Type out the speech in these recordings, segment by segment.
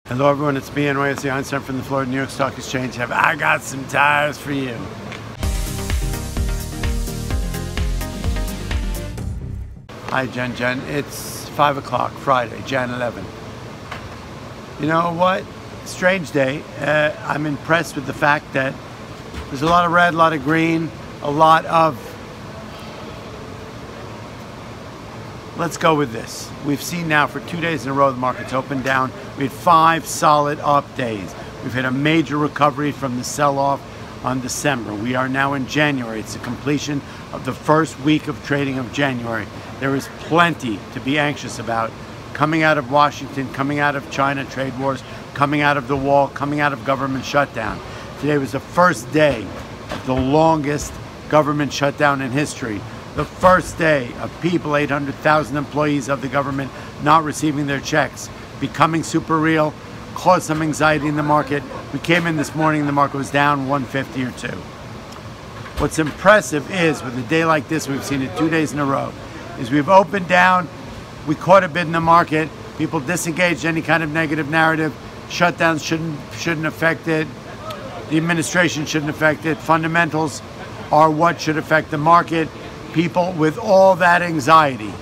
Hello everyone, it's me, NYSE Einstein from the Florida New York Stock Exchange. I got some tires for you. Hi Jen. It's 5 o'clock, Friday, Jan 11. You know what? Strange day. I'm impressed with the fact that there's a lot of red, a lot of green, a lot of... Let's go with this. We've seen now for 2 days in a row the market's opened down. We had 5 solid up days. We've had a major recovery from the sell-off on December. We are now in January. It's the completion of the first week of trading of January. There is plenty to be anxious about coming out of Washington, coming out of China trade wars, coming out of the wall, coming out of government shutdown. Today was the first day of the longest government shutdown in history. The first day of people, 800,000 employees of the government not receiving their checks, becoming super real, caused some anxiety in the market. We came in this morning, the market was down 150 or 2. What's impressive is, with a day like this, we've seen it 2 days in a row, is we've opened down, we caught a bid in the market, people disengaged any kind of negative narrative, shutdowns shouldn't affect it, the administration shouldn't affect it, fundamentals are what should affect the market. People with all that anxiety,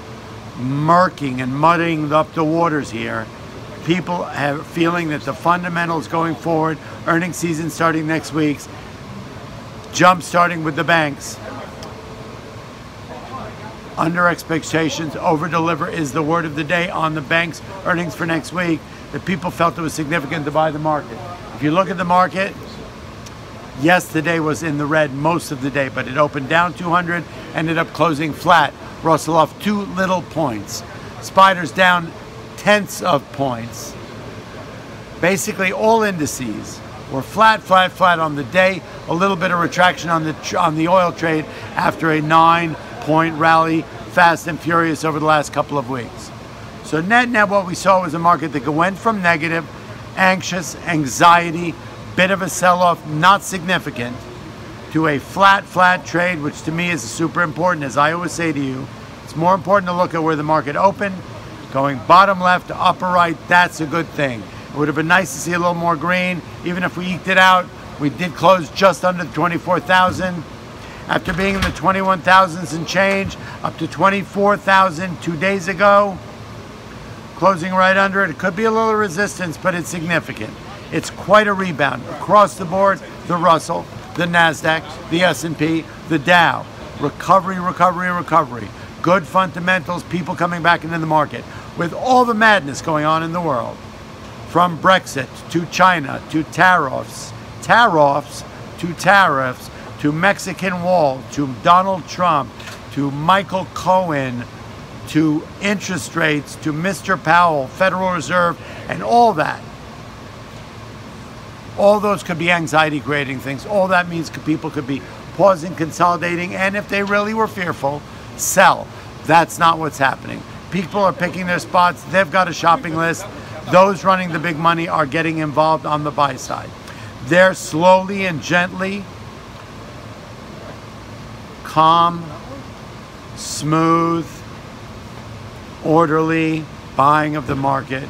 murking and muddying up the waters here, people have feeling that the fundamentals going forward, earnings season starting next week, jump starting with the banks, under expectations, over deliver is the word of the day on the banks' earnings for next week, that people felt it was significant to buy the market. If you look at the market, yes, today was in the red most of the day, but it opened down 200, ended up closing flat. Russell off 2 little points. Spiders down tenths of points. Basically, all indices were flat on the day. A little bit of retraction on the oil trade after a 9-point rally, fast and furious over the last couple of weeks. So net what we saw was a market that went from negative, anxious, anxiety, bit of a sell-off, not significant, to a flat trade, which to me is super important. As I always say to you, it's more important to look at where the market opened. Going bottom left to upper right, that's a good thing. It would have been nice to see a little more green. Even if we eked it out, we did close just under the 24,000. After being in the 21,000s and change, up to 24,000 2 days ago, closing right under it. It could be a little resistance, but it's significant. It's quite a rebound across the board. The Russell, the NASDAQ, the S&P, the Dow. Recovery. Good fundamentals, people coming back into the market. With all the madness going on in the world, from Brexit to China to tariffs, to Mexican wall, to Donald Trump, to Michael Cohen, to interest rates, to Mr. Powell, Federal Reserve, and all that. All those could be anxiety-creating things. All that means people could be pausing, consolidating, and if they really were fearful, sell. That's not what's happening. People are picking their spots. They've got a shopping list. Those running the big money are getting involved on the buy side. They're slowly and gently, calm, smooth, orderly buying of the market,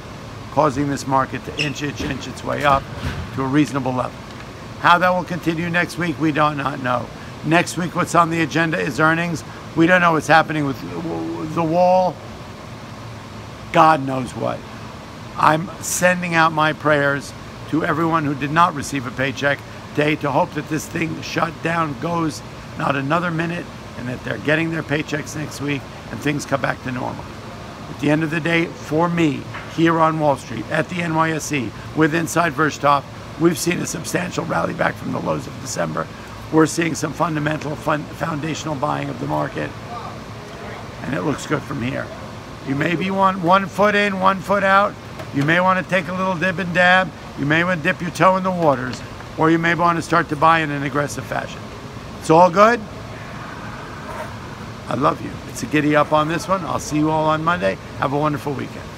causing this market to inch its way up to a reasonable level. How that will continue next week, we do not know. Next week, what's on the agenda is earnings. We don't know what's happening with the wall. God knows what. I'm sending out my prayers to everyone who did not receive a paycheck today to hope that this thing shut down goes not another minute and that they're getting their paychecks next week and things come back to normal. At the end of the day, for me, here on Wall Street, at the NYSE, with Inside Verstop, we've seen a substantial rally back from the lows of December. We're seeing some fundamental, foundational buying of the market, and it looks good from here. You maybe want 1 foot in, 1 foot out. You may want to take a little dib and dab. You may want to dip your toe in the waters, or you may want to start to buy in an aggressive fashion. It's all good. I love you. It's a giddy up on this one. I'll see you all on Monday. Have a wonderful weekend.